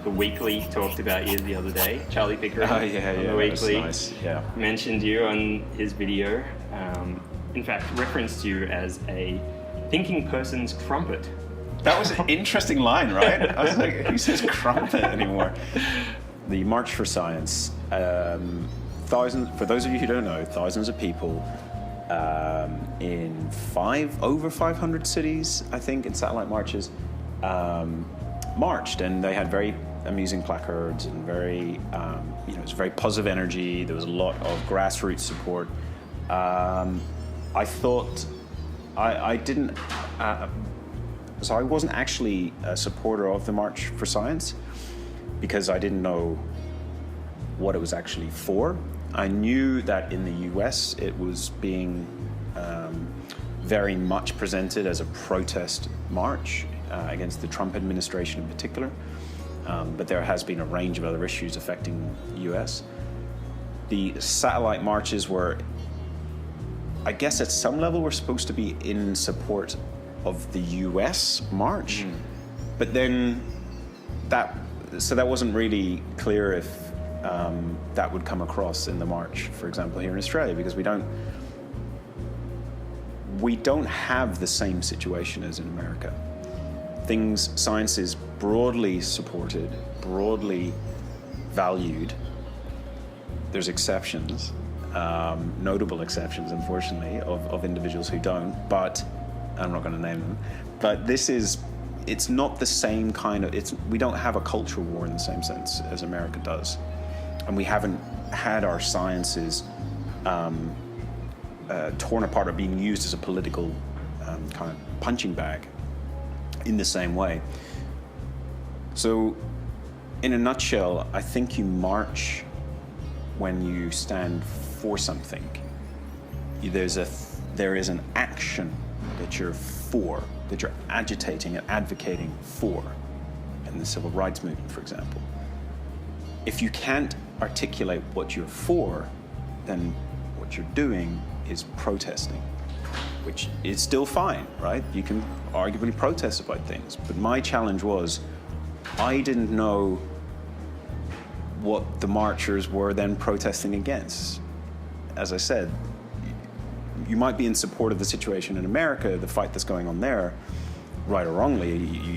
The Weekly talked about you the other day. Charlie Pickering Oh, yeah, on yeah, The Weekly that was nice. Yeah. mentioned you on his video. In fact, referenced you as a thinking person's crumpet. That was an interesting line, right? I was like, who says crumpet anymore? The March for Science, for those of you who don't know, thousands of people in over 500 cities, I think, in satellite marches, marched, and they had very amusing placards and very, it was very positive energy. There was a lot of grassroots support. I thought I didn't. So I wasn't actually a supporter of the March for Science because I didn't know what it was actually for. I knew that in the US it was being very much presented as a protest march against the Trump administration in particular, but there has been a range of other issues affecting the US. The satellite marches were, I guess at some level, were supposed to be in support of the US march, but then that wasn't really clear if that would come across in the march, for example, here in Australia, because we don't have the same situation as in America. Science is broadly supported, broadly valued. There's exceptions, notable exceptions, unfortunately, of individuals who don't, but I'm not going to name them. But it's not the same kind of, we don't have a culture war in the same sense as America does. And we haven't had our sciences torn apart or being used as a political kind of punching bag in the same way. So, in a nutshell, I think you march when you stand for something. There is an action that you're for, that you're agitating and advocating for, in the civil rights movement, for example. If you can't articulate what you're for, then what you're doing is protesting, which is still fine, right? You can arguably protest about things. But my challenge was, I didn't know what the marchers were then protesting against. As I said, you might be in support of the situation in America, the fight that's going on there, right or wrongly,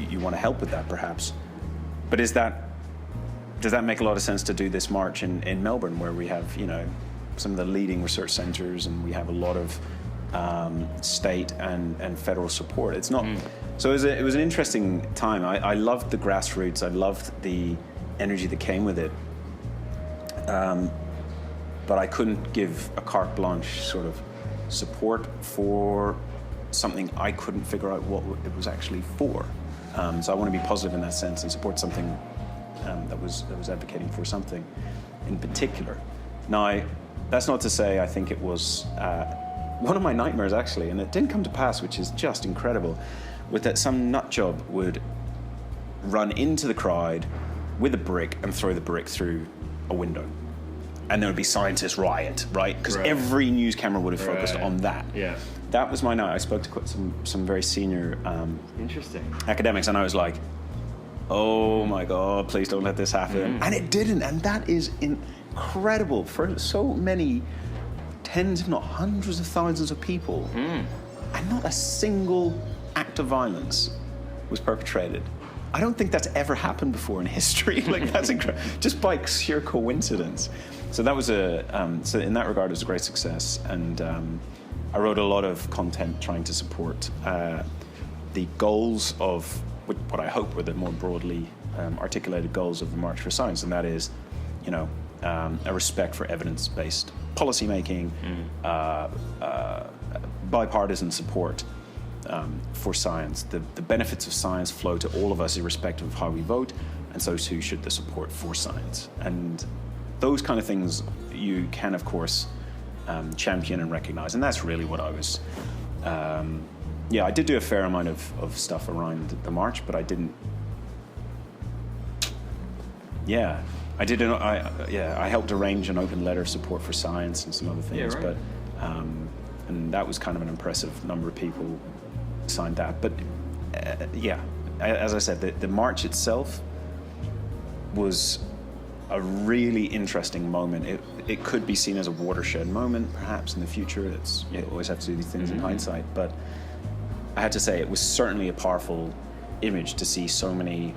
you want to help with that perhaps. But does that make a lot of sense to do this march in Melbourne, where we have, some of the leading research centers and we have a lot of state and federal support? It's not. So it was an interesting time. I loved the grassroots. I loved the energy that came with it. But I couldn't give a carte blanche sort of support for something I couldn't figure out what it was actually for. So I want to be positive in that sense and support something that was advocating for something in particular. Now, that's not to say I think it was one of my nightmares, actually, and it didn't come to pass, which is just incredible, was that some nutjob would run into the crowd with a brick and throw the brick through a window. And there would be scientists riot, right? Because every news camera would have focused on that. Yeah. That was my night. I spoke to some very senior interesting academics, and I was like, oh my God, please don't let this happen. And it didn't, and that is incredible for so many tens, if not hundreds of thousands of people. And not a single act of violence was perpetrated. I don't think that's ever happened before in history. Like, that's incredible, just by sheer coincidence. So that was so in that regard, it was a great success. And I wrote a lot of content trying to support the goals of what I hope were the more broadly articulated goals of the March for Science, and that is, a respect for evidence-based policymaking, bipartisan support for science. The benefits of science flow to all of us irrespective of how we vote, and so too should the support for science. And those kind of things you can, of course, champion and recognize, and that's really what I was... I did do a fair amount of stuff around the march, but I didn't... I helped arrange an open letter of support for science and some other things, but and that was kind of an impressive number of people signed that. But as I said, the march itself was a really interesting moment. It could be seen as a watershed moment, perhaps in the future. You always have to do these things in hindsight, but I had to say it was certainly a powerful image to see so many,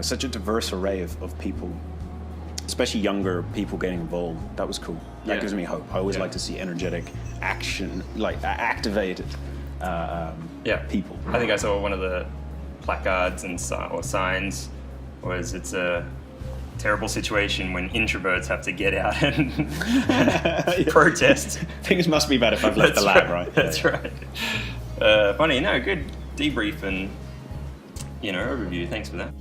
such a diverse array of people, especially younger people getting involved. That was cool. That gives me hope. I always like to see energetic action, like activated people. I think I saw one of the placards or signs was it's a terrible situation when introverts have to get out and protest. Things must be bad if I've left the lab, right? That's right. Funny, no, good debrief and overview. Thanks for that.